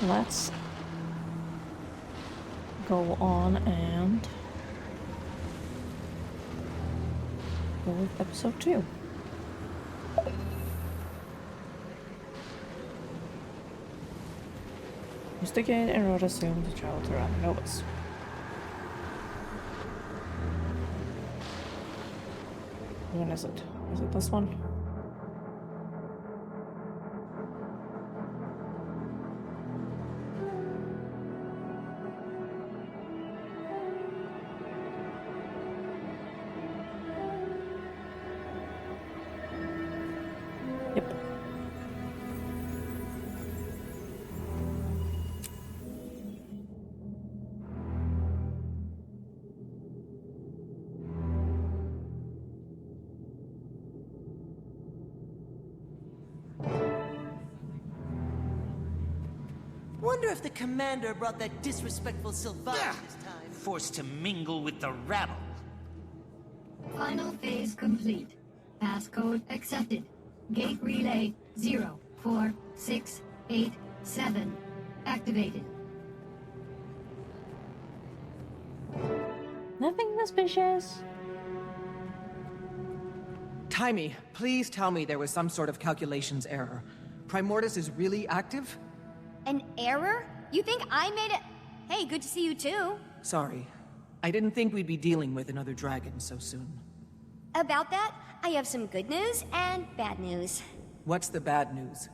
let's go on and go with episode 2. Investigate and road assume to travel to Rada Novus. When is it? Is it this one? Yep. Wonder if the commander brought that disrespectful Sylvain this time. Forced to mingle with the rabble. Final phase complete. Passcode accepted. Gate relay 04687 activated. Nothing suspicious. Timey, please tell me there was some sort of calculations error. Primordius is really active? An error? You think I made it? Hey, good to see you too. Sorry. I didn't think we'd be dealing with another dragon so soon. About that, I have some good news and bad news. What's the bad news?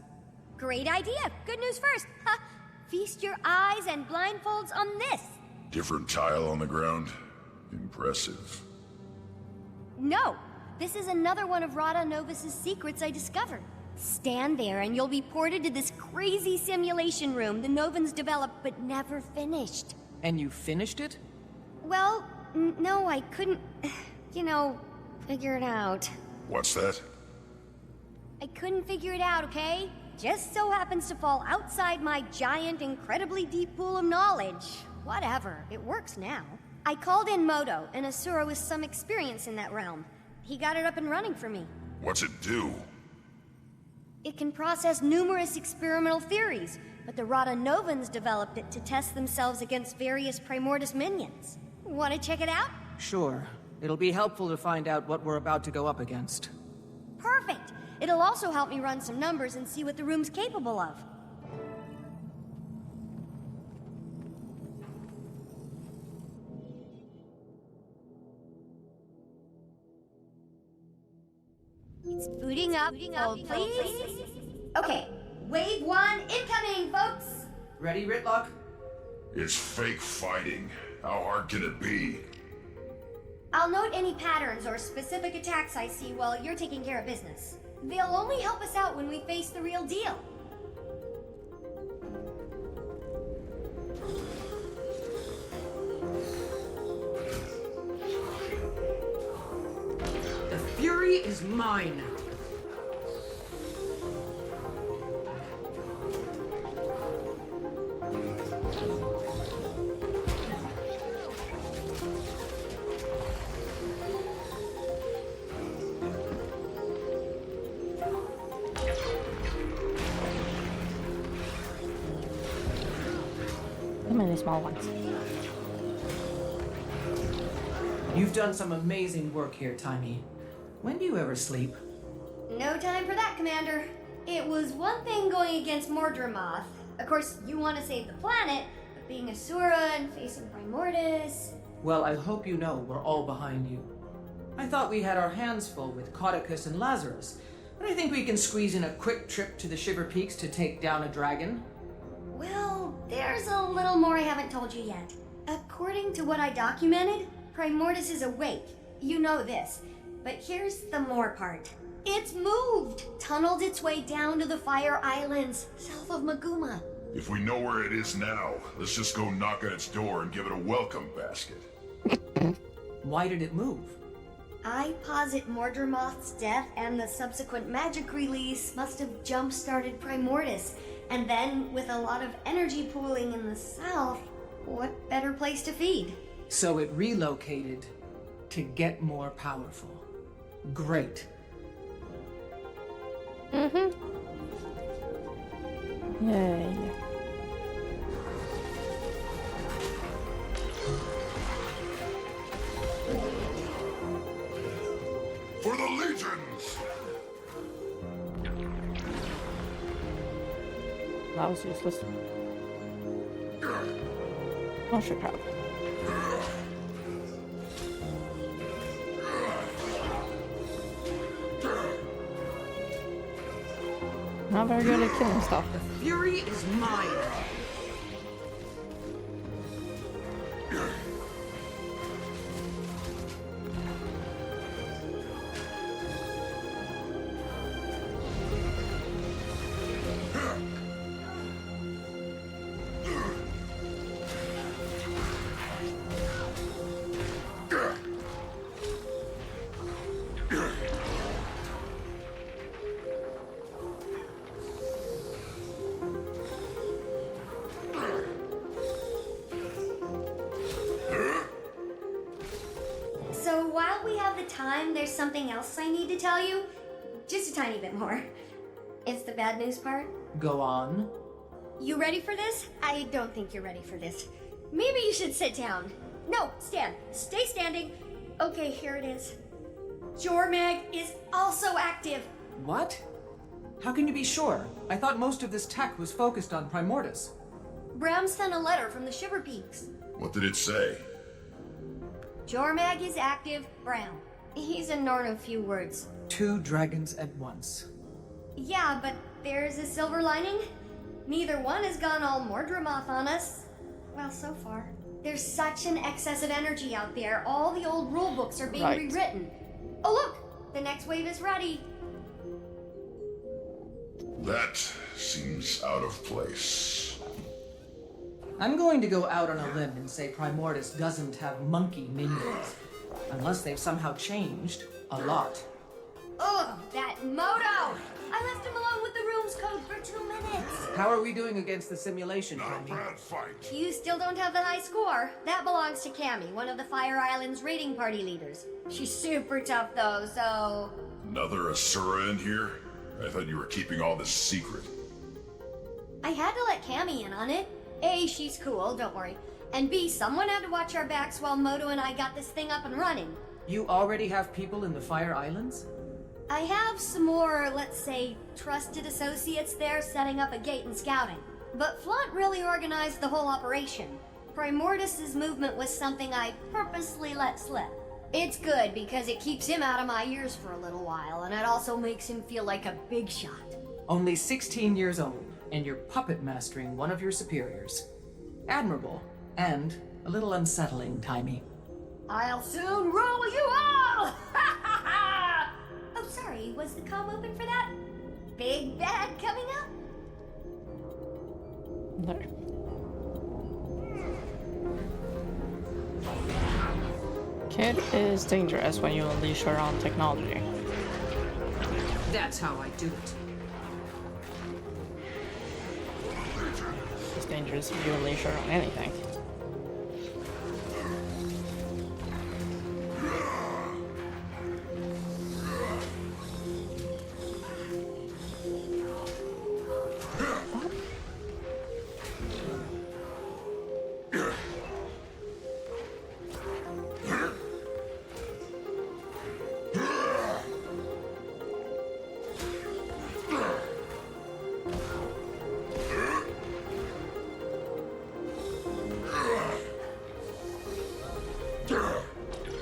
Great idea. Good news first. Ha! Feast your eyes and blindfolds on this. Different tile on the ground. Impressive. No, this is another one of Rada Novus's secrets I discovered. Stand there and you'll be ported to this crazy simulation room the Novans developed but never finished. And you finished it? Well, no, I couldn't, figure it out. What's that? I couldn't figure it out, okay? Just so happens to fall outside my giant, incredibly deep pool of knowledge. Whatever, it works now. I called in Moto, an Asura with some experience in that realm. He got it up and running for me. What's it do? It can process numerous experimental theories, but the Rada Novans developed it to test themselves against various Primordus minions. Want to check it out? Sure. It'll be helpful to find out what we're about to go up against. Perfect! It'll also help me run some numbers and see what the room's capable of. It's booting up. Hold, please. Okay, wave 1 incoming, folks! Ready, Ritlock? It's fake fighting. How hard can it be? I'll note any patterns or specific attacks I see while you're taking care of business. They'll only help us out when we face the real deal. The fury is mine. How many small ones? You've done some amazing work here, Timey. When do you ever sleep? No time for that, Commander. It was one thing going against Mordremoth. Of course, you want to save the planet, but being Asura and facing Primordus... Well, I hope you know we're all behind you. I thought we had our hands full with Caudicus and Lazarus, but I think we can squeeze in a quick trip to the Shiver Peaks to take down a dragon. Well, there's a little more I haven't told you yet. According to what I documented, Primordus is awake. You know this. But here's the more part. It's moved! Tunneled its way down to the Fire Islands, south of Maguma. If we know where it is now, let's just go knock on its door and give it a welcome basket. Why did it move? I posit Mordremoth's death and the subsequent magic release must have jump-started Primordus. And then, with a lot of energy pooling in the south, what better place to feed? So it relocated to get more powerful. Great. Yay. For the legions! That was useless. Oh shit, crap. Not very good at killing stuff. Fury is mine. So while we have the time, there's something else I need to tell you. Just a tiny bit more. It's the bad news part. Go on. You ready for this? I don't think you're ready for this. Maybe you should sit down. No, stand. Stay standing. Okay, here it is. Jormag is also active. What? How can you be sure? I thought most of this tech was focused on Primordus. Bram sent a letter from the Shiver Peaks. What did it say? Jormag is active, Bram. He's a Norn of few words. 2 dragons at once. Yeah, but there's a silver lining. Neither one has gone all Mordramoth on us. Well, so far. There's such an excess of energy out there. All the old rule books are being Right. rewritten. Oh, look! The next wave is ready. That seems out of place. I'm going to go out on a limb and say Primordus doesn't have monkey minions. Unless they've somehow changed a lot. Ugh, that Moto! I left him alone with the room's code for 2 minutes. How are we doing against the simulation, Not a Cammy? bad fight. You still don't have the high score. That belongs to Cammy, one of the Fire Island's raiding party leaders. She's super tough though, so... Another Asura in here? I thought you were keeping all this secret. I had to let Cammy in on it. A, she's cool, don't worry. And B, someone had to watch our backs while Moto and I got this thing up and running. You already have people in the Fire Islands? I have some more, let's say, trusted associates there setting up a gate and scouting. But Flaunt really organized the whole operation. Primordus's movement was something I purposely let slip. It's good because it keeps him out of my ears for a little while, and it also makes him feel like a big shot. Only 16 years old, and you're puppet mastering one of your superiors. Admirable, and a little unsettling, Timey. I'll soon rule you all! Oh, sorry, was the comm open for that? Big bad coming up? No. Kid is dangerous when you unleash her on technology. That's how I do it. It's dangerous if you unleash her on anything.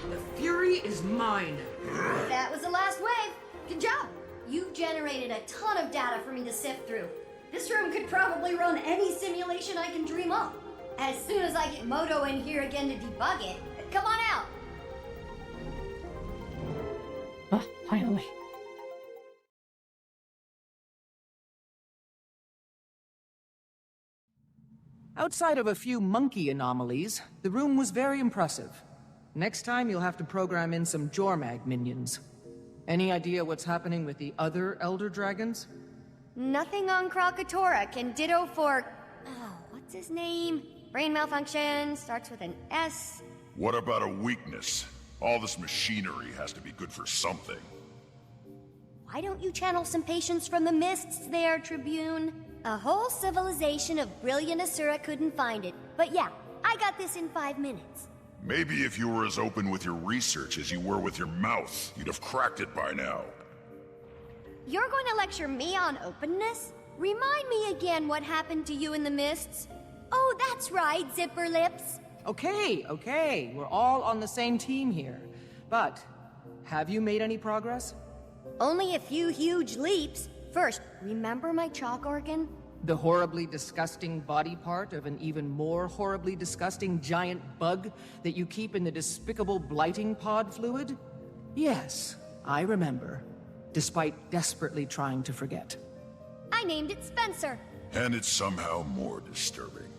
The fury is mine. That was the last wave. Good job. You generated a ton of data for me to sift through. This room could probably run any simulation I can dream up. As soon as I get Moto in here again to debug it, come on out. Ah, finally. Outside of a few monkey anomalies, the room was very impressive. Next time you'll have to program in some Jormag minions. Any idea what's happening with the other Elder Dragons? Nothing on Krakatora can ditto for... Oh, what's his name? Brain malfunction, starts with an S. What about a weakness? All this machinery has to be good for something. Why don't you channel some patience from the mists there, Tribune? A whole civilization of brilliant Asura couldn't find it. But yeah, I got this in 5 minutes. Maybe if you were as open with your research as you were with your mouth, you'd have cracked it by now. You're going to lecture me on openness? Remind me again what happened to you in the mists. Oh, that's right, Zipper Lips. Okay, we're all on the same team here. But, have you made any progress? Only a few huge leaps. First, remember my chalk organ? The horribly disgusting body part of an even more horribly disgusting giant bug that you keep in the despicable blighting pod fluid? Yes, I remember, despite desperately trying to forget. I named it Spencer. And it's somehow more disturbing.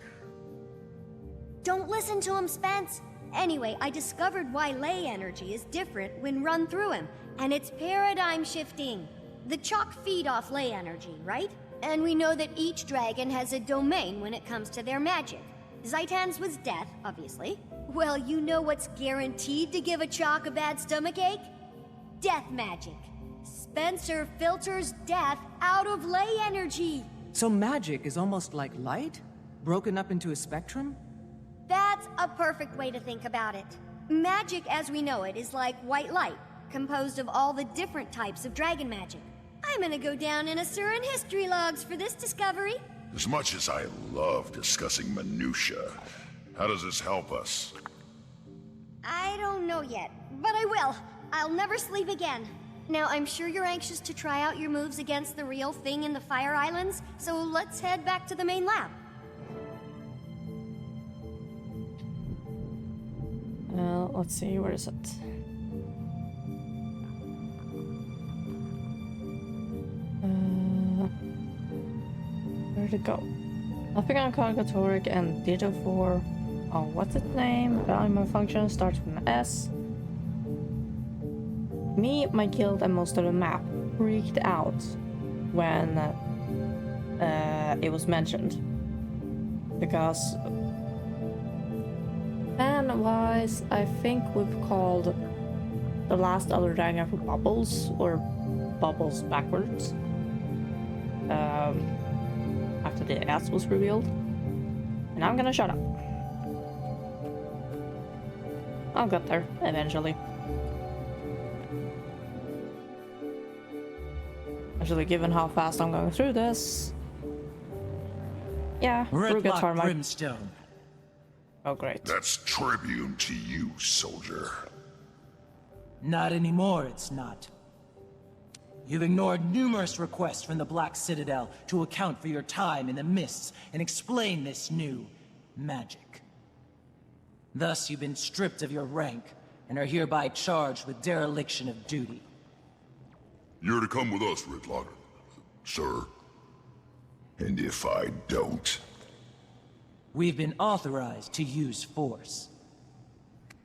Don't listen to him, Spence. Anyway, I discovered why ley energy is different when run through him, and it's paradigm shifting. The chalk feed off ley energy, right? And we know that each dragon has a domain when it comes to their magic. Zaitan's was death, obviously. Well, you know what's guaranteed to give a chalk a bad stomachache? Death magic. Spencer filters death out of ley energy. So magic is almost like light? Broken up into a spectrum? That's a perfect way to think about it. Magic as we know it is like white light, composed of all the different types of dragon magic. I'm gonna go down in Asuran history logs for this discovery. As much as I love discussing minutia, how does this help us? I don't know yet, but I will. I'll never sleep again. Now, I'm sure you're anxious to try out your moves against the real thing in the Fire Islands, so let's head back to the main lab. Let's see, where is it? Where'd it go? Nothing on Concatoric and Digitophore. Oh, what's its name? Value function starts with an S. Me, my guild, and most of the map freaked out when it was mentioned. Because fan-wise, I think we've called the last Elder Dragon for Bubbles, or Bubbles backwards. After the S was revealed. And I'm gonna shut up. I'll get there, eventually. Actually, given how fast I'm going through this... Yeah, Redlock Brimstone. Oh, great. That's tribune to you, soldier. Not anymore, it's not. You've ignored numerous requests from the Black Citadel to account for your time in the mists and explain this new magic. Thus, you've been stripped of your rank and are hereby charged with dereliction of duty. You're to come with us, Redlock, sir. And if I don't... We've been authorized to use force.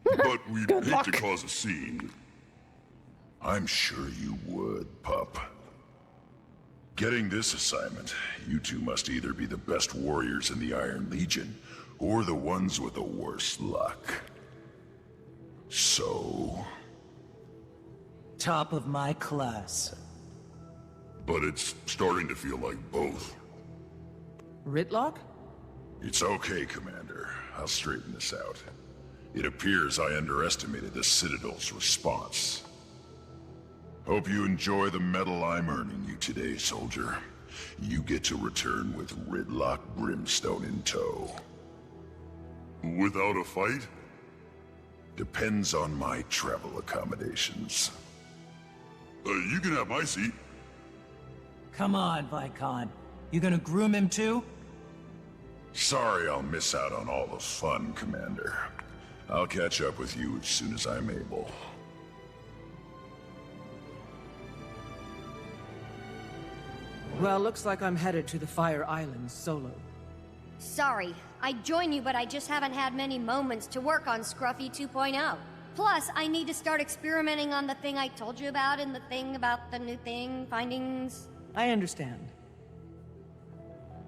But we'd hate to cause a scene. I'm sure you would, pup. Getting this assignment, you two must either be the best warriors in the Iron Legion, or the ones with the worst luck. So... Top of my class. But it's starting to feel like both. Ritlock? It's okay, Commander. I'll straighten this out. It appears I underestimated the Citadel's response. Hope you enjoy the medal I'm earning you today, soldier. You get to return with Ridlock Brimstone in tow. Without a fight? Depends on my travel accommodations. You can have my seat. Come on, Vicon. You gonna groom him too? Sorry I'll miss out on all the fun, Commander. I'll catch up with you as soon as I'm able. Well, looks like I'm headed to the Fire Islands solo. Sorry, I'd join you, but I just haven't had many moments to work on Scruffy 2.0. Plus, I need to start experimenting on the thing I told you about and the thing about the new thing, findings... I understand.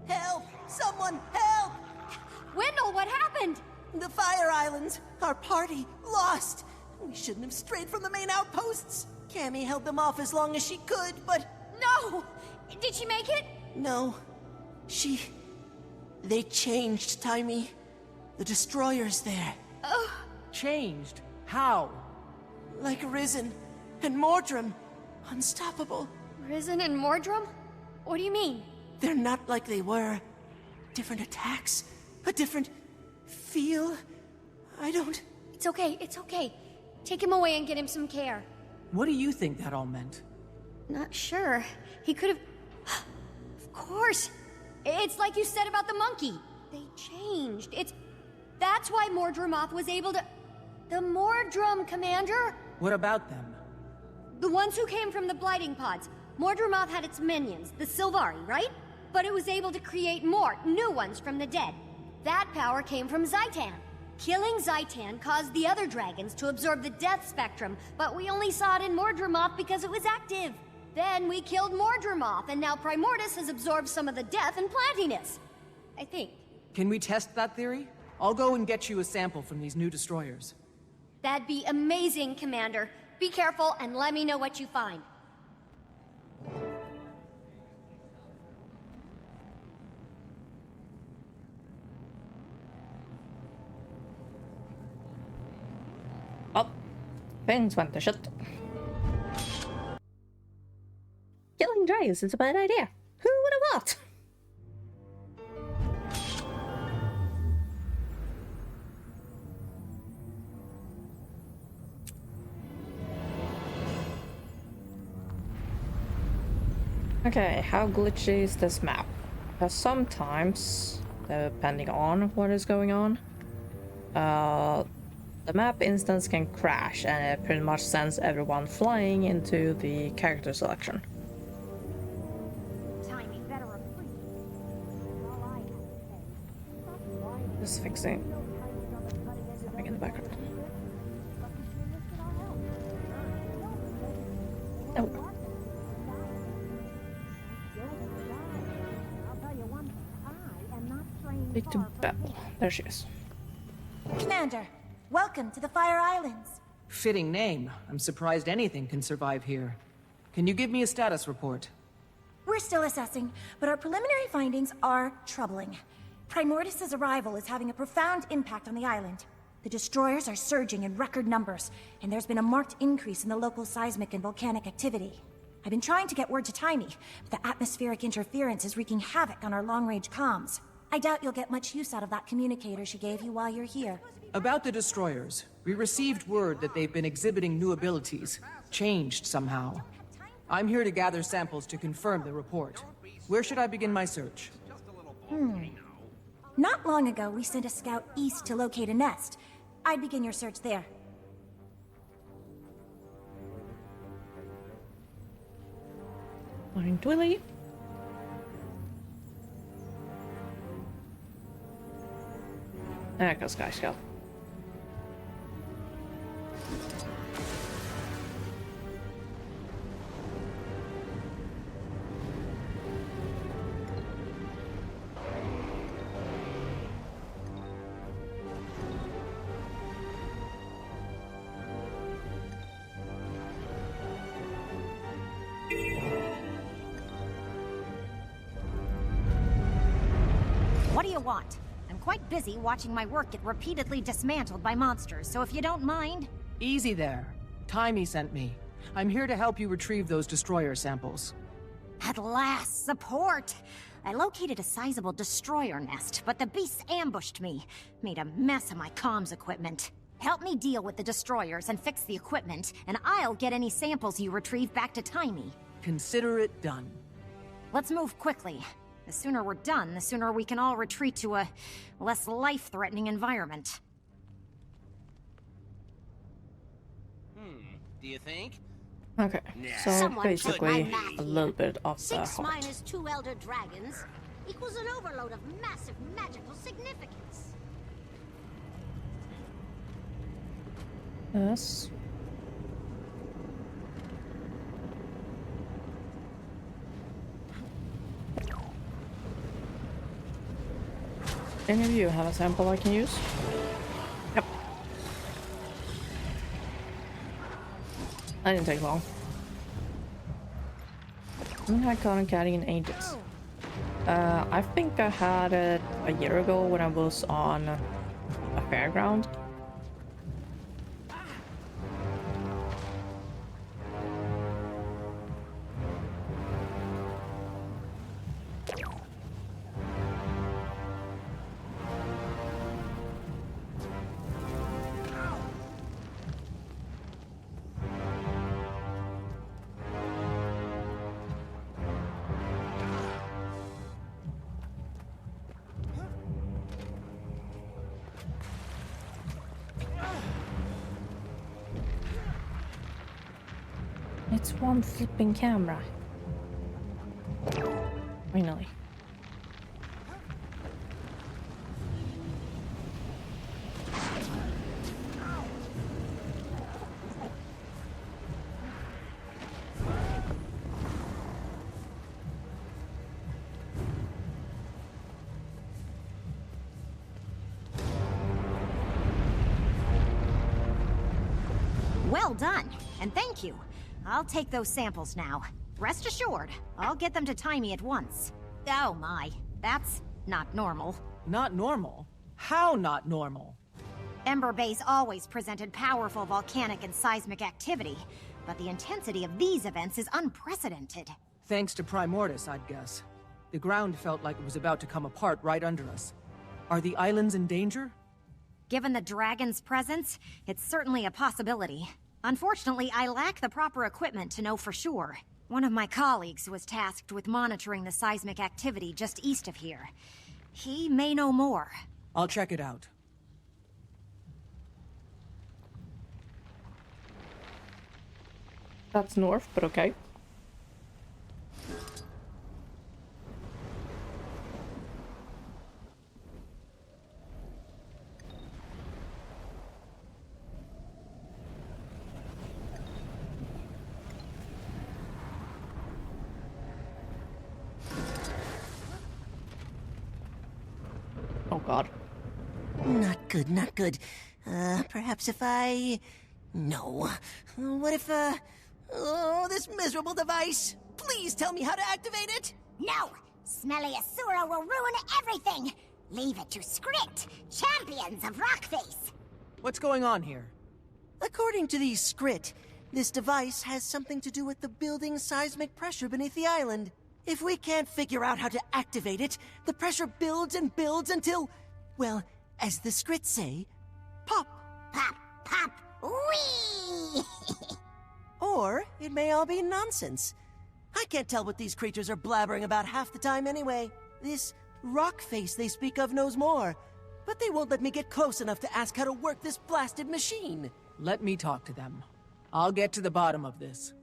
Help! Someone help! Wendell, what happened? The Fire Islands! Our party! Lost! We shouldn't have strayed from the main outposts! Cammy held them off as long as she could, but... No! Did she make it? No. They changed, Timey. The destroyer's there. Oh. changed. How? Like Risen and Mordrum. Unstoppable. Risen and Mordrum? What do you mean? They're not like they were. Different attacks, a different feel. I don't... It's okay, it's okay. Take him away and get him some care. What do you think that all meant? Not sure. He could have... Of course! It's like you said about the monkey. They changed. That's why Mordremoth was able to... The Mordrum, Commander? What about them? The ones who came from the Blighting Pods. Mordremoth had its minions, the Sylvari, right? But it was able to create more, new ones from the dead. That power came from Zhaitan. Killing Zhaitan caused the other dragons to absorb the death spectrum, but we only saw it in Mordremoth because it was active. Then we killed Mordremoth, and now Primordus has absorbed some of the death and plantiness. I think. Can we test that theory? I'll go and get you a sample from these new destroyers. That'd be amazing, Commander. Be careful and let me know what you find. Oh, things went to shit. Killing dragons is a bad idea. Who would have thought? Okay, how glitchy is this map? Because sometimes, depending on what is going on, the map instance can crash and it pretty much sends everyone flying into the character selection. Just fixing something in the background. Oh. Victor Bell. There she is. Commander, welcome to the Fire Islands. Fitting name. I'm surprised anything can survive here. Can you give me a status report? We're still assessing, but our preliminary findings are troubling. Primordus' arrival is having a profound impact on the island. The destroyers are surging in record numbers, and there's been a marked increase in the local seismic and volcanic activity. I've been trying to get word to Taimi, but the atmospheric interference is wreaking havoc on our long-range comms. I doubt you'll get much use out of that communicator she gave you while you're here. About the destroyers, we received word that they've been exhibiting new abilities, changed somehow. I'm here to gather samples to confirm the report. Where should I begin my search? Not long ago, we sent a scout east to locate a nest. I'd begin your search there. Morning, Twilly. There goes Sky Skull. What do you want? I'm quite busy watching my work get repeatedly dismantled by monsters, so if you don't mind... Easy there. Taimi sent me. I'm here to help you retrieve those destroyer samples. At last, support! I located a sizable destroyer nest, but the beasts ambushed me. Made a mess of my comms equipment. Help me deal with the destroyers and fix the equipment, and I'll get any samples you retrieve back to Taimi. Consider it done. Let's move quickly. The sooner we're done, the sooner we can all retreat to a less life-threatening environment. Do you think? Okay, so Someone basically put my math a little here. bit of the 6 heart. minus 2 elder dragons equals an overload of massive magical significance. Yes. Any of you have a sample I can use? Yep. That didn't take long. I can't carry in ages. I think I had it a year ago when I was on a fairground. It's one flipping camera. Finally. Well done, and thank you. I'll take those samples now. Rest assured, I'll get them to Timey at once. Oh my, that's not normal. Not normal? How not normal? Ember Base always presented powerful volcanic and seismic activity, but the intensity of these events is unprecedented. Thanks to Primordius, I'd guess. The ground felt like it was about to come apart right under us. Are the islands in danger? Given the dragon's presence, it's certainly a possibility. Unfortunately, I lack the proper equipment to know for sure. One of my colleagues was tasked with monitoring the seismic activity just east of here. He may know more. I'll check it out. That's north, but okay. Oh god. Not good, not good. Perhaps if I... No. What if, Oh, this miserable device! Please tell me how to activate it! No! Smelly Asura will ruin everything! Leave it to Skrit, champions of Rockface! What's going on here? According to these Skrit, this device has something to do with the building seismic pressure beneath the island. If we can't figure out how to activate it, the pressure builds and builds until, well, as the Skrit say, pop. Pop, pop, wee! Or it may all be nonsense. I can't tell what these creatures are blabbering about half the time anyway. This Rockface they speak of knows more, but they won't let me get close enough to ask how to work this blasted machine. Let me talk to them. I'll get to the bottom of this.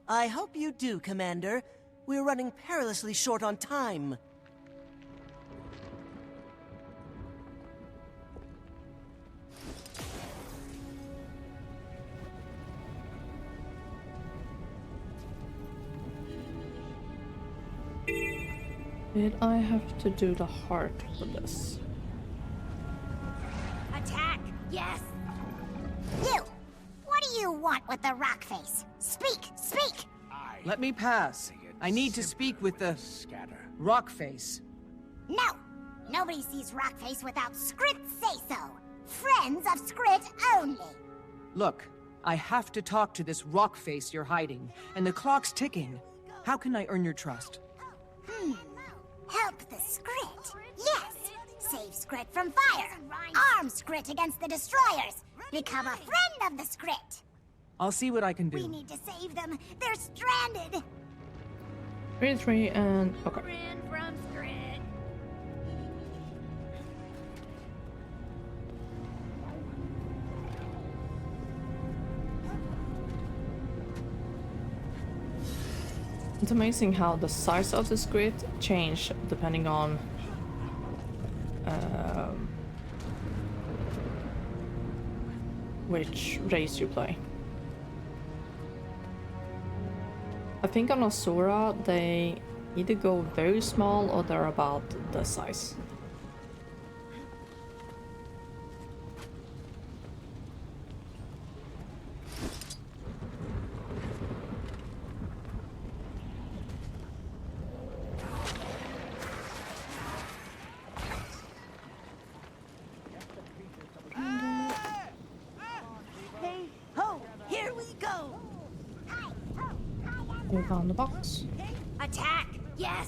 I hope you do, Commander. We're running perilously short on time. Did I have to do the heart for this? Attack! Yes! You! What do you want with the Rockface? Speak! Speak! Let me pass. I need to speak with the... Rockface. No! Nobody sees Rockface without Skrit say-so! Friends of Skrit only! Look, I have to talk to this Rockface you're hiding, and the clock's ticking. How can I earn your trust? Help the Skrit! Yes! Save Skrit from fire! Arm Skrit against the destroyers! Become a friend of the Skrit! I'll see what I can do. We need to save them! They're stranded! 3 and... okay. Friend from Skrit! It's amazing how the size of the Skrit change depending on which race you play. I think on Asura they either go very small or they're about the size. We found the box. Attack! Yes!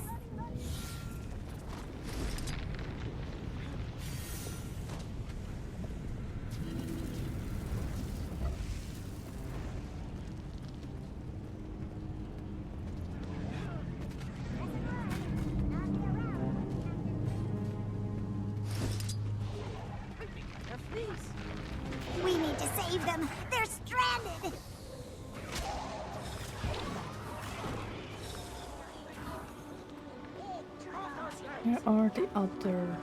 Where are the other...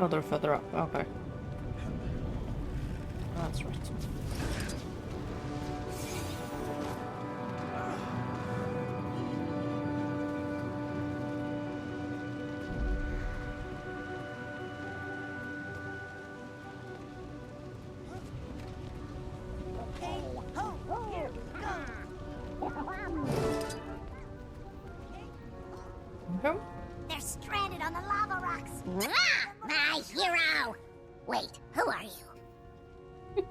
Oh, they're further up. Okay. That's right. Okay. They're stranded on the lava rocks. Mwah! My hero! Wait, who are you?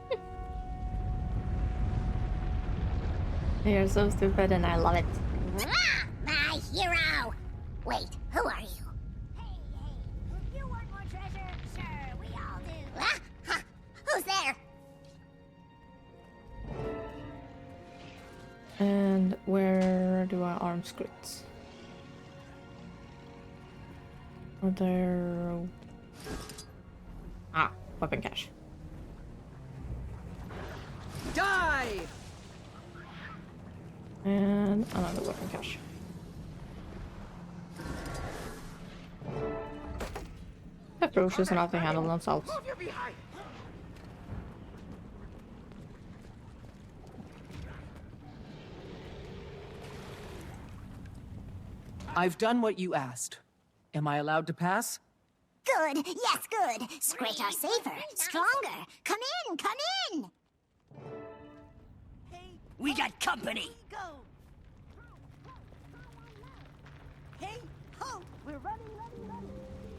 You're so stupid and I love it. Mwah! My hero! Wait, who are you? Hey, you want more treasure? Sure, we all do. Ah, ha! Who's there? And where do I arm scripts? Are there... Ah, weapon cache. Die! And another weapon cache. Approaches enough to handle themselves. I've done what you asked. Am I allowed to pass? Good, yes, good. Scrit are safer, stronger. Come in, come in! We got company. Hey, ho! We're running.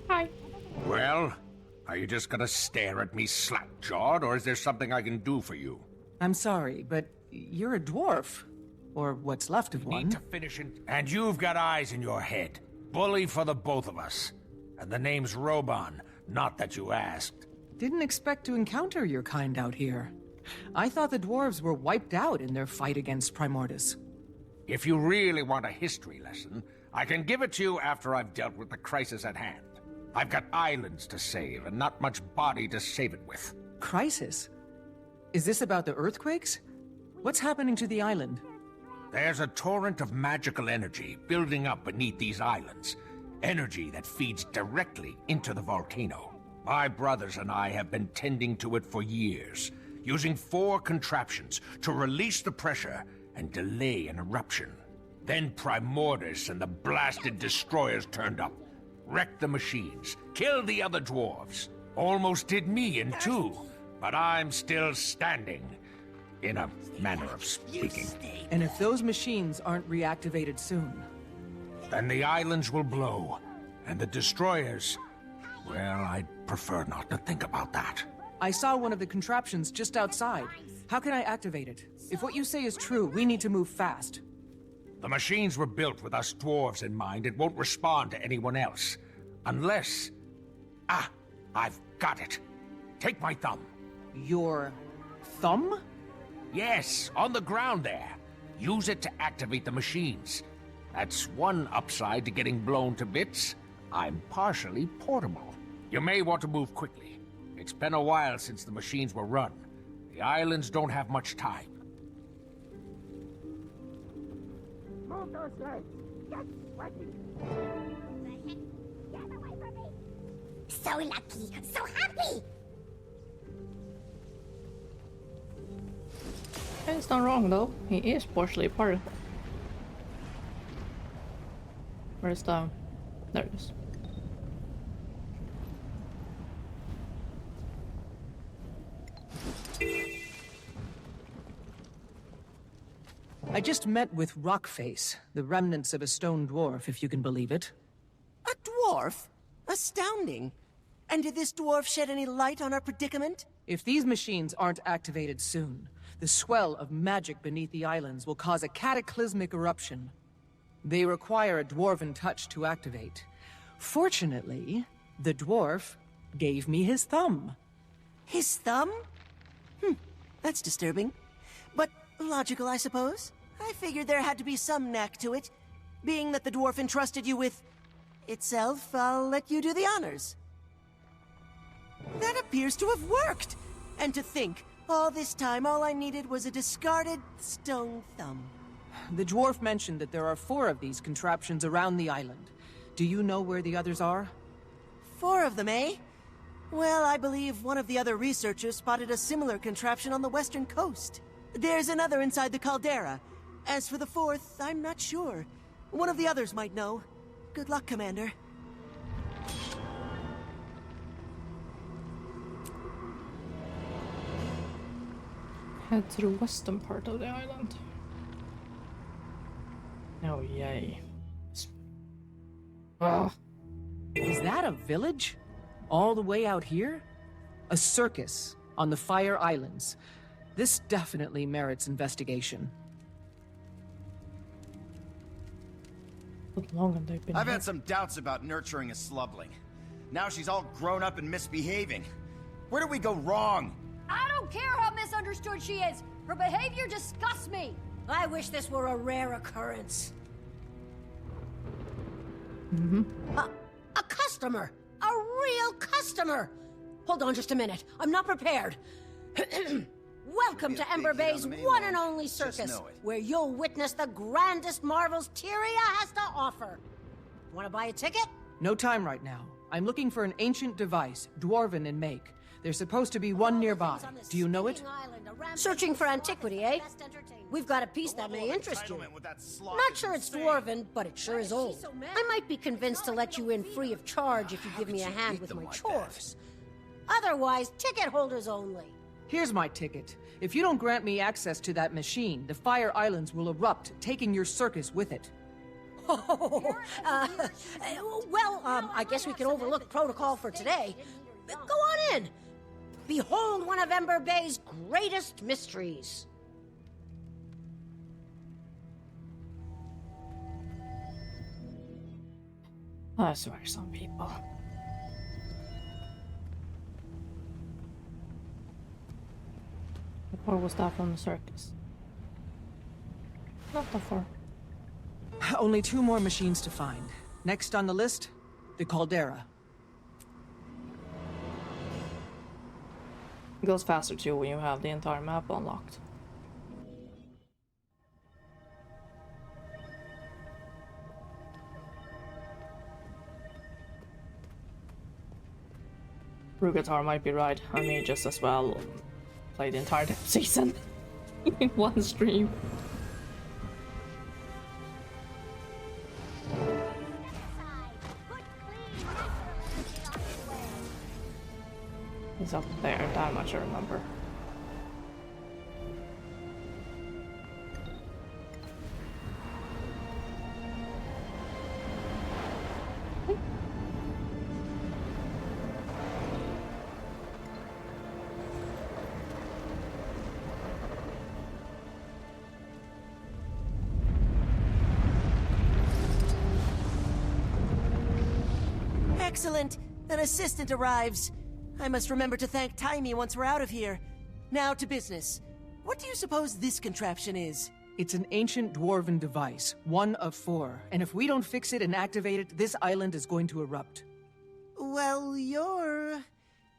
Hi. Well, are you just gonna stare at me slack-jawed, or is there something I can do for you? I'm sorry, but you're a dwarf. Or what's left of one. Need to finish it. And you've got eyes in your head. Bully for the both of us. And the name's Roban, not that you asked. Didn't expect to encounter your kind out here. I thought the dwarves were wiped out in their fight against Primordus. If you really want a history lesson, I can give it to you after I've dealt with the crisis at hand. I've got islands to save, and not much body to save it with. Crisis? Is this about the earthquakes? What's happening to the island? There's a torrent of magical energy building up beneath these islands. Energy that feeds directly into the volcano. My brothers and I have been tending to it for years, using 4 contraptions to release the pressure and delay an eruption. Then Primordus and the blasted destroyers turned up, wrecked the machines, killed the other dwarves. Almost did me in 2, but I'm still standing. In a manner of speaking. And if those machines aren't reactivated soon? Then the islands will blow, and the destroyers... Well, I'd prefer not to think about that. I saw one of the contraptions just outside. How can I activate it? If what you say is true, we need to move fast. The machines were built with us dwarves in mind. It won't respond to anyone else. Unless... Ah, I've got it. Take my thumb. Your... thumb? Yes, on the ground there. Use it to activate the machines. That's one upside to getting blown to bits. I'm partially portable. You may want to move quickly. It's been a while since the machines were run. The islands don't have much time. Move those legs! Get sweaty! Get away from me! So lucky! So happy! It's not wrong though. He is partially part of it. Where's the... There it is. I just met with Rockface, the remnants of a stone dwarf, if you can believe it. A dwarf? Astounding. And did this dwarf shed any light on our predicament? If these machines aren't activated soon, the swell of magic beneath the islands will cause a cataclysmic eruption. They require a dwarven touch to activate. Fortunately, the dwarf gave me his thumb. His thumb? That's disturbing. But logical, I suppose. I figured there had to be some knack to it. Being that the dwarf entrusted you with... itself, I'll let you do the honors. That appears to have worked! And to think, all this time all I needed was a discarded stone thumb. The dwarf mentioned that there are 4 of these contraptions around the island. Do you know where the others are? 4 of them, eh? Well, I believe one of the other researchers spotted a similar contraption on the western coast. There's another inside the caldera. As for the 4th, I'm not sure. One of the others might know. Good luck, Commander. Head to the western part of the island. Oh, yay. Ah. Is that a village? All the way out here? A circus on the Fire Islands. This definitely merits investigation. How long have they been I've here? had some doubts about nurturing a slubling. Now she's all grown up and misbehaving. Where did we go wrong? I don't care how misunderstood she is. Her behavior disgusts me. I wish this were a rare occurrence. A customer! A real customer! Hold on just a minute. I'm not prepared. Welcome to Ember Bay's one and only circus, where you'll witness the grandest marvels Tyria has to offer. Want to buy a ticket? No time right now. I'm looking for an ancient device, dwarven in make. There's supposed to be one nearby. Do you know it? Searching for antiquity, eh? We've got a piece that may interest you. Not sure it's dwarven, but it sure is old. I might be convinced to let you in free of charge if you give me a hand with my chores. Otherwise, ticket holders only. Here's my ticket. If you don't grant me access to that machine, the Fire Islands will erupt, taking your circus with it. I guess we can overlook protocol for today. Go on in. Behold one of Ember Bay's greatest mysteries. I swear, some people. How far was that from the circus? Not that far. Only 2 more machines to find. Next on the list, the caldera. It goes faster too when you have the entire map unlocked. Rugatar might be right. I may just as well play the entire season in one stream. He's up there, that much I remember. Excellent! An assistant arrives. I must remember to thank Taimi once we're out of here. Now to business. What do you suppose this contraption is? It's an ancient dwarven device, 1 of 4. And if we don't fix it and activate it, this island is going to erupt. Well, you're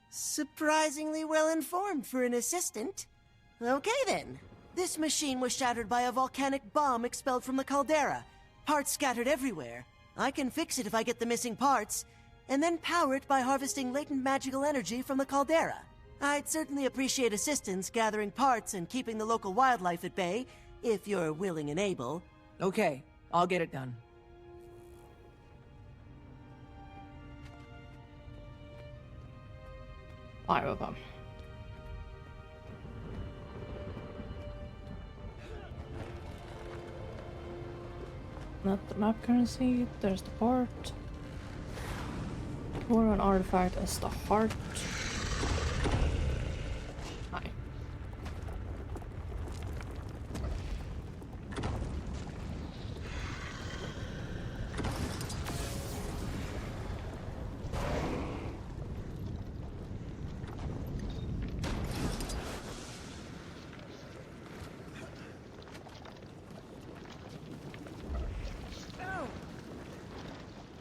surprisingly well informed for an assistant. Okay then. This machine was shattered by a volcanic bomb expelled from the caldera. Parts scattered everywhere. I can fix it if I get the missing parts, and then power it by harvesting latent magical energy from the caldera. I'd certainly appreciate assistance gathering parts and keeping the local wildlife at bay, if you're willing and able. Okay, I'll get it done. Fire of them. Not the map currency, there's the part. Or an artifact as the heart. Hi.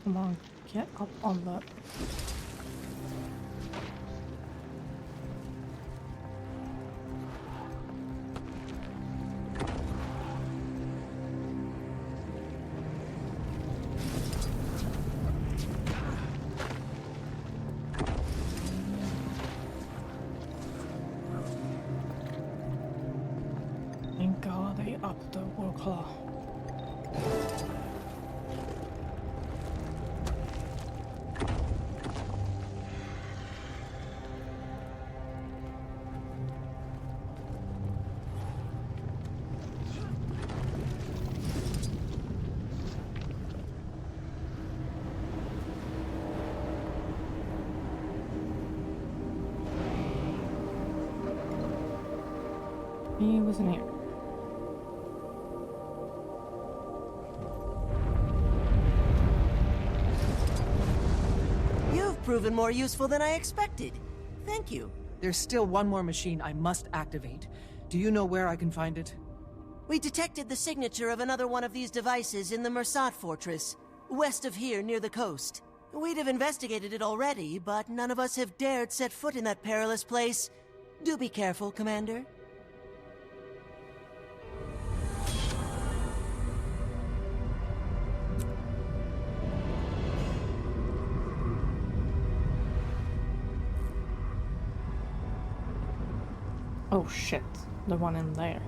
Come on, get up on the... He wasn't here. You've proven more useful than I expected. Thank you. There's still one more machine I must activate. Do you know where I can find it? We detected the signature of another one of these devices in the Mersat Fortress, west of here near the coast. We'd have investigated it already, but none of us have dared set foot in that perilous place. Do be careful, Commander. Oh shit, the one in there.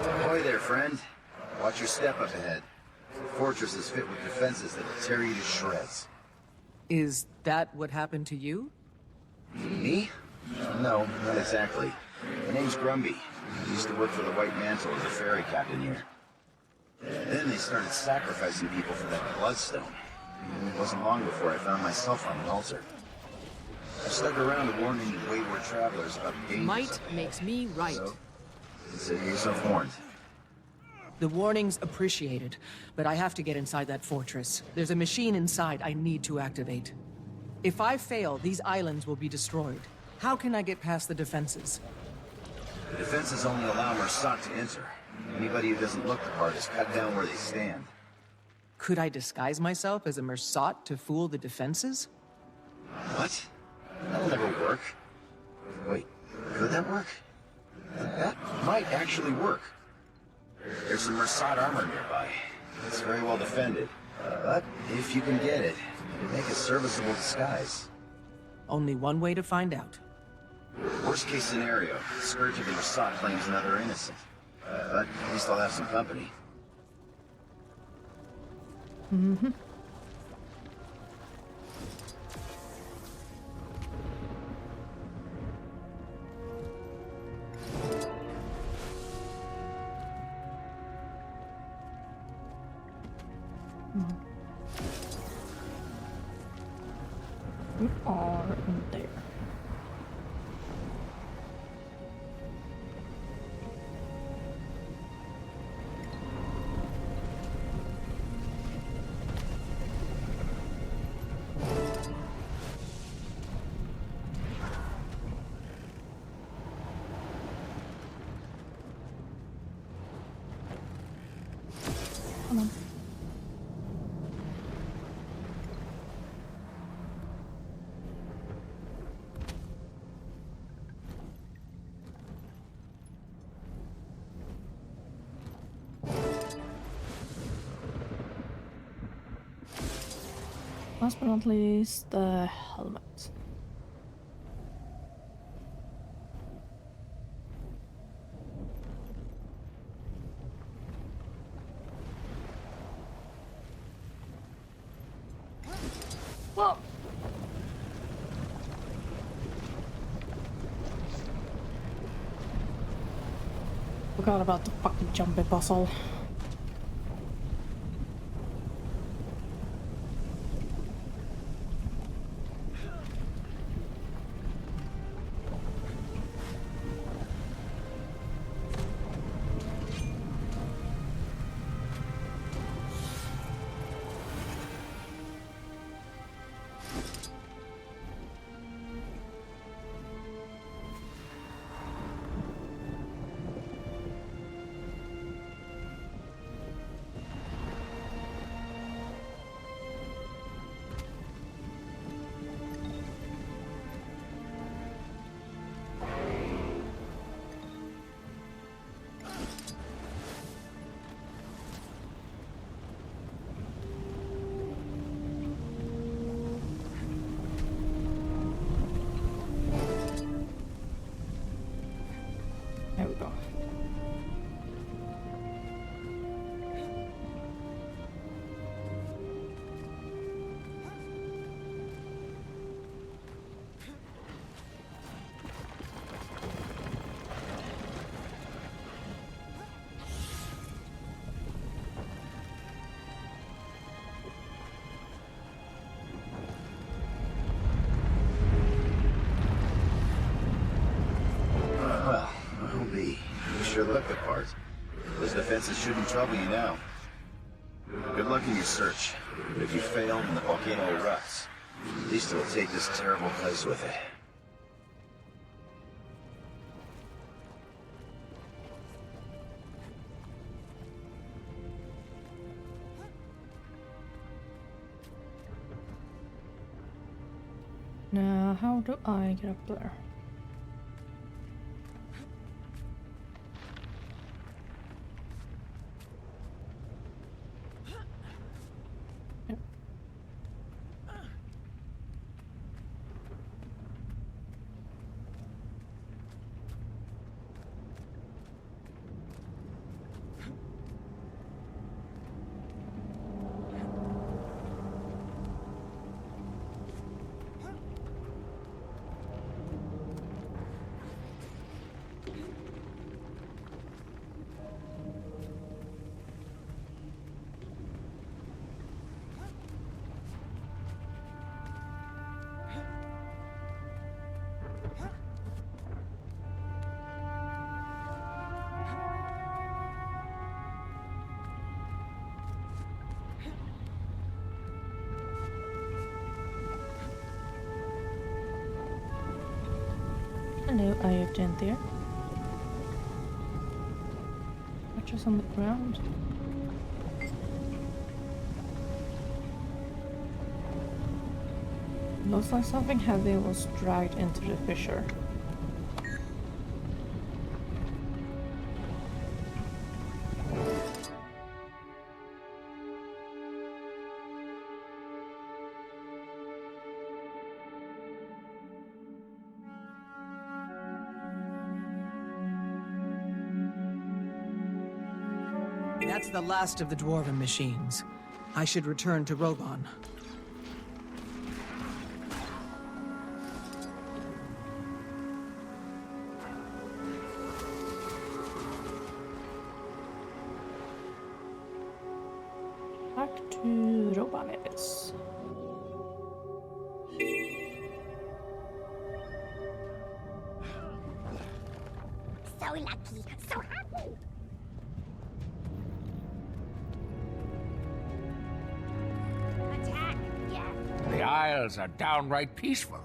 Ahoy there, friend. Watch your step up ahead. The fortress is fit with defenses that will tear you to shreds. Is that what happened to you? Me? No, not exactly. My name's Grumby. I used to work for the White Mantle as a ferry captain here. Then they started sacrificing people for that bloodstone. And it wasn't long before I found myself on an altar. I stuck around warning wayward travelers about the dangers. Might makes me right. So, consider yourself warned. The warning's appreciated, but I have to get inside that fortress. There's a machine inside I need to activate. If I fail, these islands will be destroyed. How can I get past the defenses? The defenses only allow Mersat to enter. Anybody who doesn't look the part is cut down where they stand. Could I disguise myself as a Mersat to fool the defenses? What? That'll never work. Wait, could that work? That might actually work. There's some Mersat armor nearby. It's very well defended. But if you can get it, it'll make a serviceable disguise. Only one way to find out. Worst case scenario, the Scourge of the Mersat claims another innocent. But at least I'll have some company. Mm-hmm. We are in there. Come on. Last but not least, the helmet. Whoa! Forgot about the fucking jumping puzzle. sure look the part. Those defenses shouldn't trouble you now. Good luck in your search. But if you fail and the volcano erupts, at least it'll take this terrible place with it. Now, how do I get up there? Hello, Ayurjent there. Watches on the ground. Looks like something heavy was dragged into the fissure. That's the last of the Dwarven machines. I should return to Rogon. Back to Rogon it is. So lucky, so happy. The Isles are downright peaceful.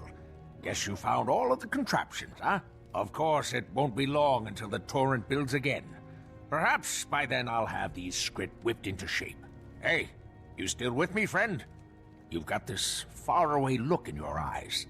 Guess you found all of the contraptions, huh? Of course, it won't be long until the torrent builds again. Perhaps by then I'll have these Skrit whipped into shape. Hey, you still with me, friend? You've got this faraway look in your eyes.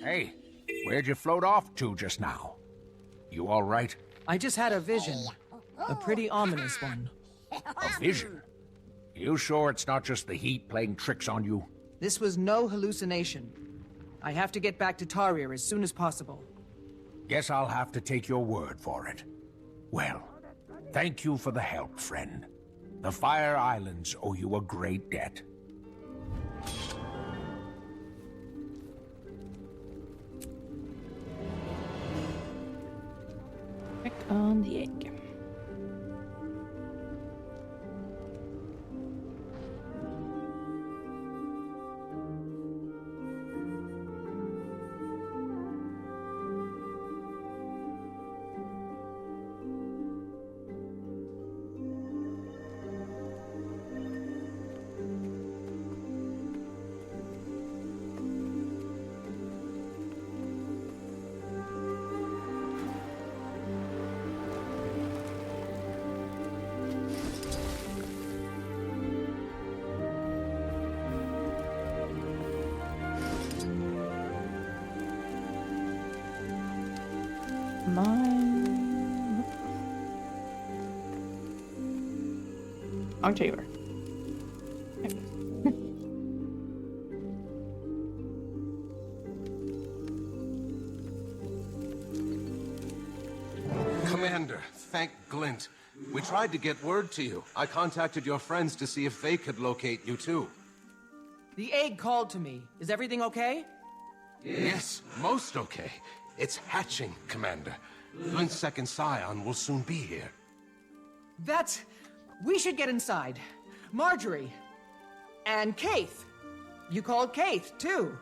Hey, where'd you float off to just now? You all right? I just had a vision. A pretty ominous one. A vision? You sure it's not just the heat playing tricks on you? This was no hallucination. I have to get back to Tarir as soon as possible. Guess I'll have to take your word for it. Well, thank you for the help, friend. The Fire Islands owe you a great debt. Click on the egg. October. thank Glint. We tried to get word to you. I contacted your friends to see if they could locate you too. The egg called to me. Is everything okay? Yes, most okay. It's hatching, Commander. Glint's second scion will soon be here. We should get inside. Marjorie. And Kaith. You called Kaith, too.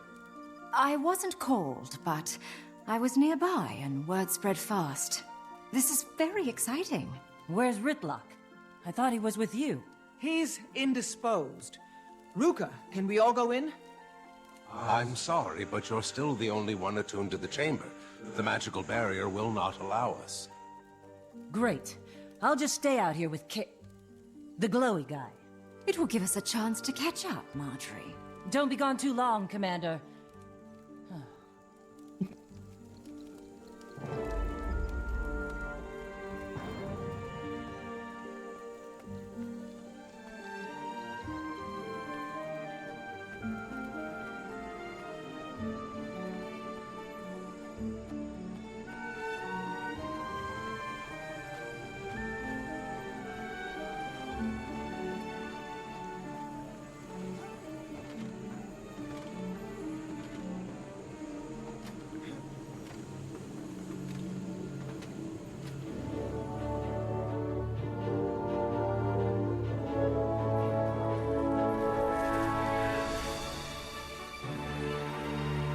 I wasn't called, but I was nearby and word spread fast. This is very exciting. Where's Rytlock? I thought he was with you. He's indisposed. Ruka, can we all go in? I'm sorry, but you're still the only one attuned to the chamber. The magical barrier will not allow us. Great. I'll just stay out here with the glowy guy. It will give us a chance to catch up, Marjorie. Don't be gone too long, Commander.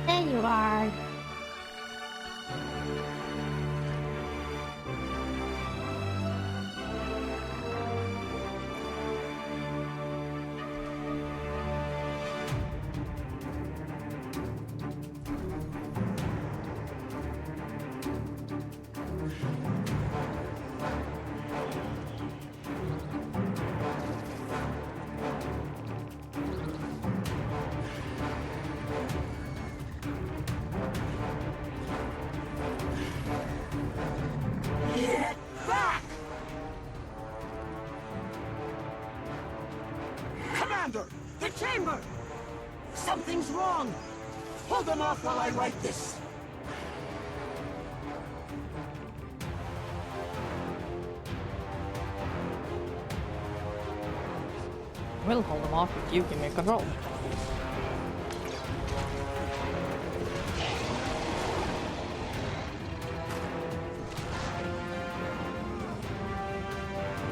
There you are. The chamber! Something's wrong! Hold them off while I write this! We'll hold them off if you can make a roll.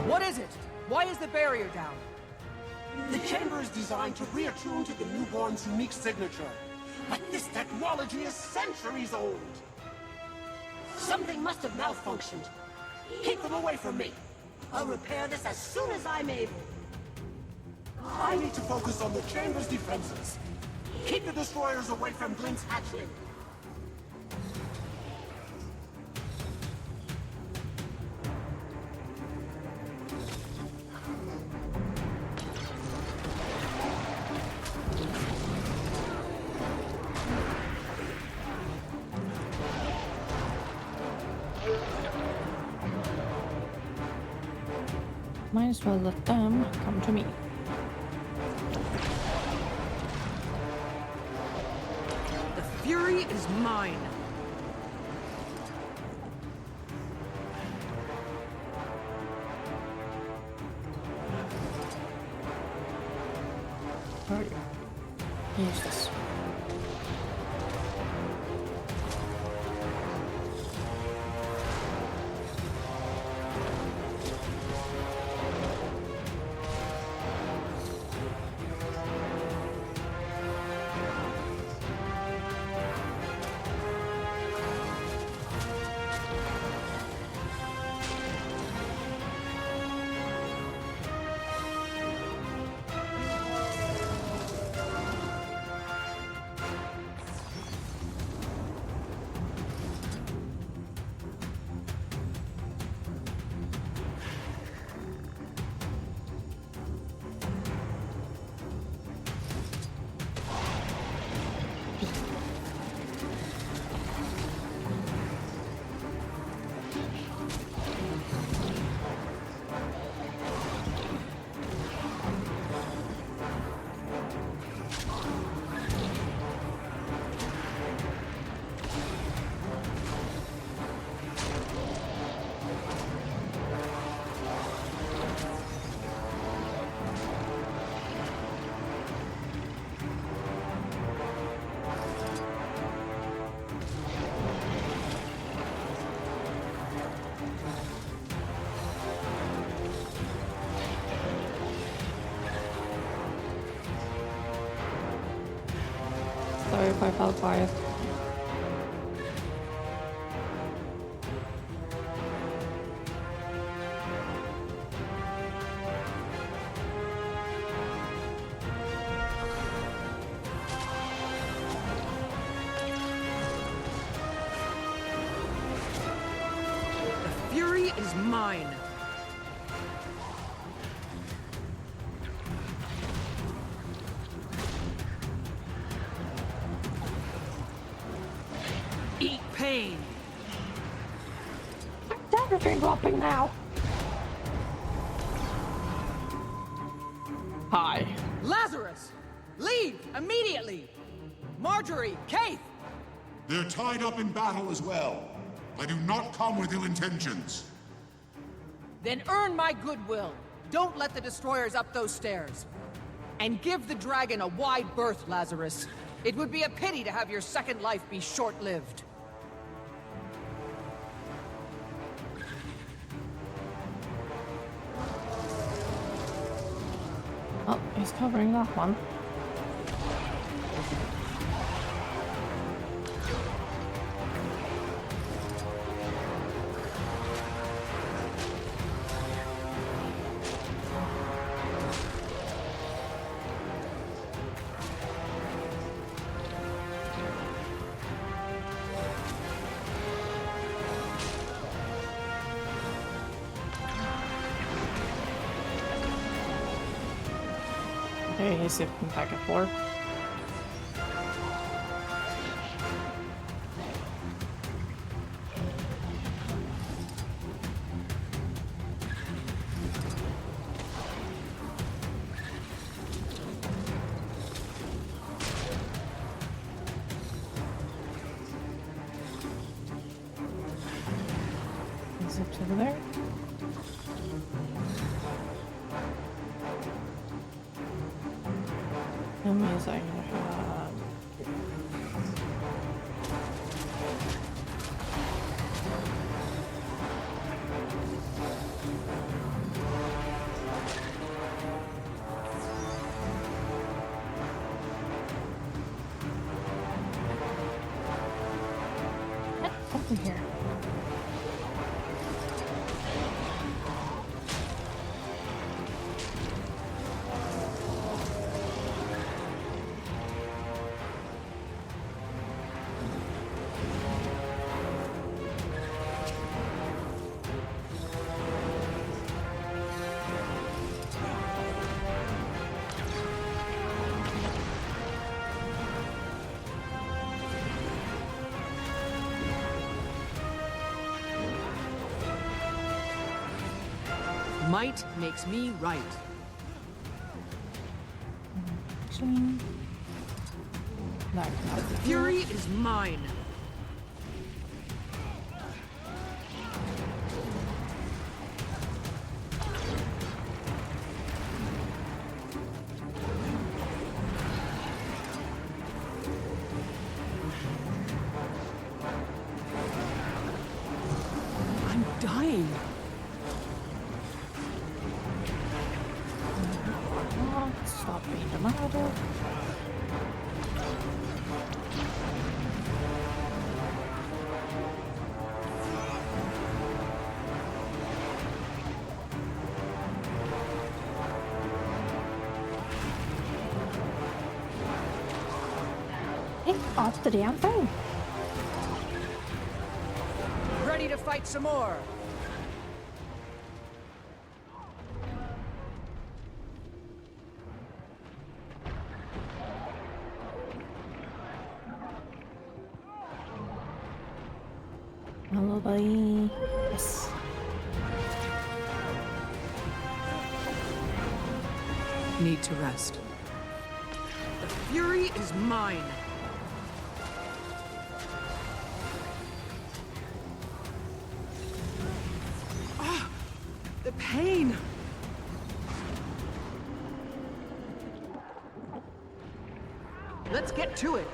What is it? Why is the barrier down? The chamber is designed to reattune to the newborn's unique signature. But this technology is centuries old. Something must have malfunctioned. Keep them away from me. I'll repair this as soon as I'm able. I need to focus on the chamber's defenses. Keep the destroyers away from Glint's hatchling. Might as well let them come to me. The fury is mine. Where are you? Use this. Sorry if I fell quiet. The fury is mine. Eat pain. Everything dropping now. Hi. Lazarus! Leave immediately! Marjorie, Kaith! They're tied up in battle as well. I do not come with ill intentions. Then earn my goodwill. Don't let the destroyers up those stairs. And give the dragon a wide berth, Lazarus. It would be a pity to have your second life be short-lived. Oh, he's covering that one. Okay, he's shifting back and forth. Zips over there. Amazing. What's in here? Might makes me right. The fury is mine. I'm dying. Stop being dramatic. Off the damn thing. Ready to fight some more. Hello, buddy. Yes. Need to rest. The fury is mine. Ah, the pain. Let's get to it.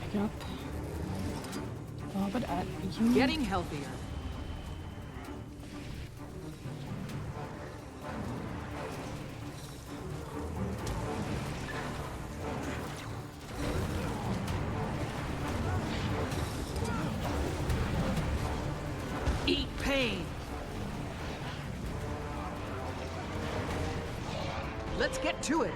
Pick up. Oh, but you... Getting healthier. pain. Let's get to it.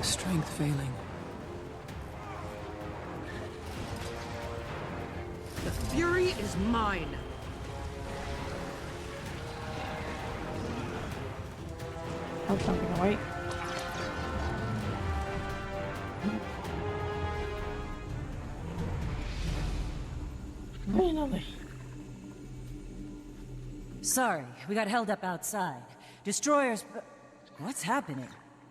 Strength failing. The fury is mine. Oh, something away. Very lovely. Sorry, we got held up outside. Destroyers... What's happening?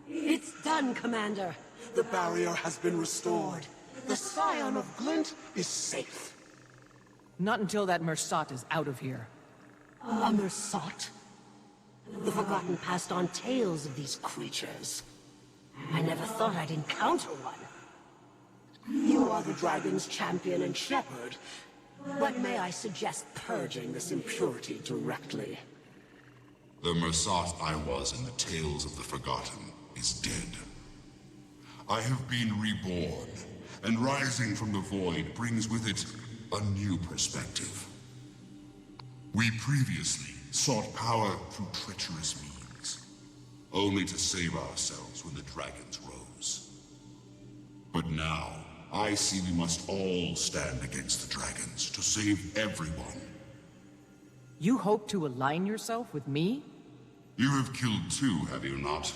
It's done, Commander. The barrier has been restored. The Scion of Glint is safe. Not until that Mersat is out of here. A Mersat? The Forgotten passed on tales of these creatures. I never thought I'd encounter one. You are the dragon's champion and shepherd, but may I suggest purging this impurity directly? The Mersat I was in the Tales of the Forgotten is dead. I have been reborn, and rising from the void brings with it a new perspective. We previously sought power through treacherous means, only to save ourselves when the dragons rose. But now, I see we must all stand against the dragons to save everyone. You hope to align yourself with me? You have killed two, have you not?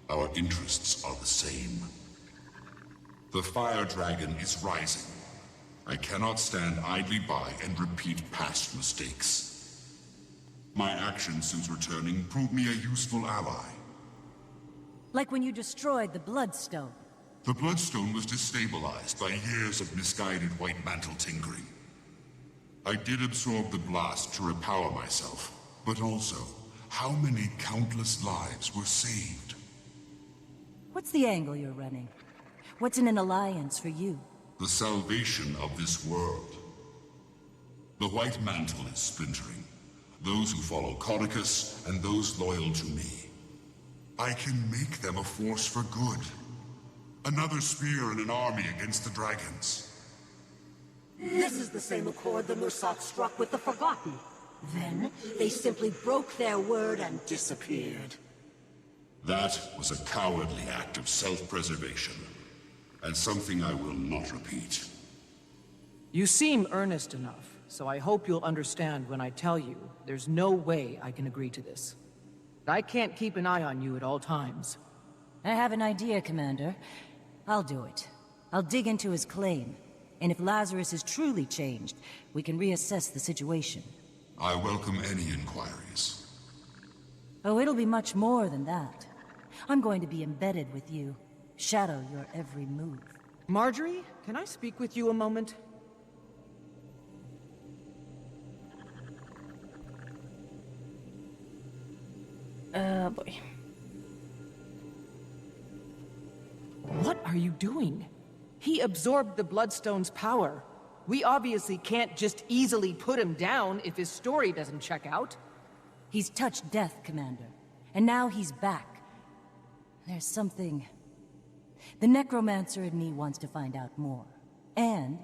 Our interests are the same. The Fire Dragon is rising. I cannot stand idly by and repeat past mistakes. My actions since returning proved me a useful ally. Like when you destroyed the Bloodstone. The Bloodstone was destabilized by years of misguided White Mantle tinkering. I did absorb the blast to repower myself, but also, how many countless lives were saved? What's the angle you're running? What's in an alliance for you? The salvation of this world. The White Mantle is splintering. Those who follow Codicus and those loyal to me. I can make them a force for good. Another spear in an army against the dragons. This is the same accord the Mersat struck with the Forgotten. Then, they simply broke their word and disappeared. That was a cowardly act of self-preservation, and something I will not repeat. You seem earnest enough, so I hope you'll understand when I tell you there's no way I can agree to this. I can't keep an eye on you at all times. I have an idea, Commander. I'll do it. I'll dig into his claim. And if Lazarus is truly changed, we can reassess the situation. I welcome any inquiries. Oh, it'll be much more than that. I'm going to be embedded with you. Shadow your every move. Marjorie, can I speak with you a moment? Boy. What are you doing? He absorbed the Bloodstone's power. We obviously can't just easily put him down if his story doesn't check out. He's touched death, Commander. And now he's back. There's something... The necromancer in me wants to find out more. And,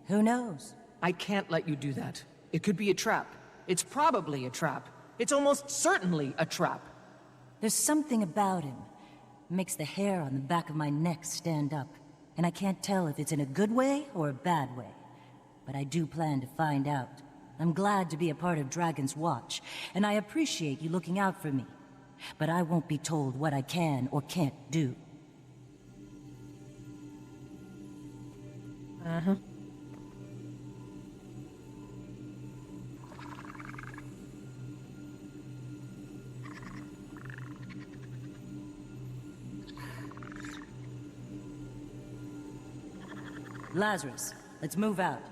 who knows? I can't let you do that. It could be a trap. It's probably a trap. It's almost certainly a trap. There's something about him. Makes the hair on the back of my neck stand up. And I can't tell if it's in a good way or a bad way. But I do plan to find out. I'm glad to be a part of Dragon's Watch, and I appreciate you looking out for me. But I won't be told what I can or can't do. Uh-huh. Lazarus, let's move out.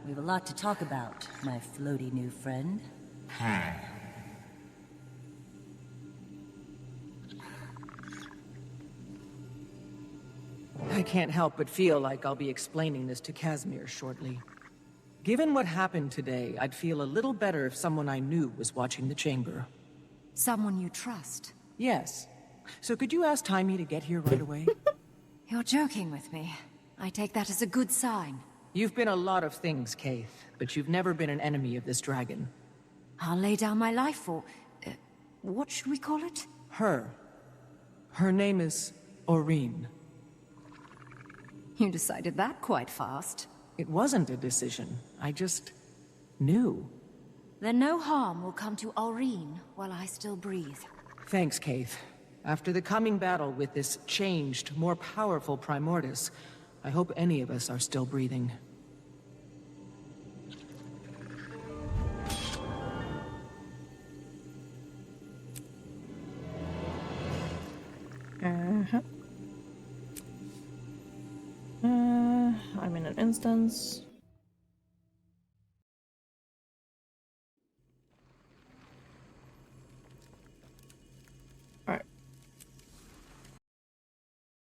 We have a lot to talk about, my floaty new friend. I can't help but feel like I'll be explaining this to Casimir shortly. Given what happened today, I'd feel a little better if someone I knew was watching the chamber. Someone you trust? Yes. So could you ask Taimi to get here right away? You're joking with me. I take that as a good sign. You've been a lot of things, Kaith, but you've never been an enemy of this dragon. I'll lay down my life for... what should we call it? Her. Her name is Aurene. You decided that quite fast. It wasn't a decision. I just... knew. Then no harm will come to Aurene while I still breathe. Thanks, Kaith. After the coming battle with this changed, more powerful Primordus, I hope any of us are still breathing. I'm in an instance.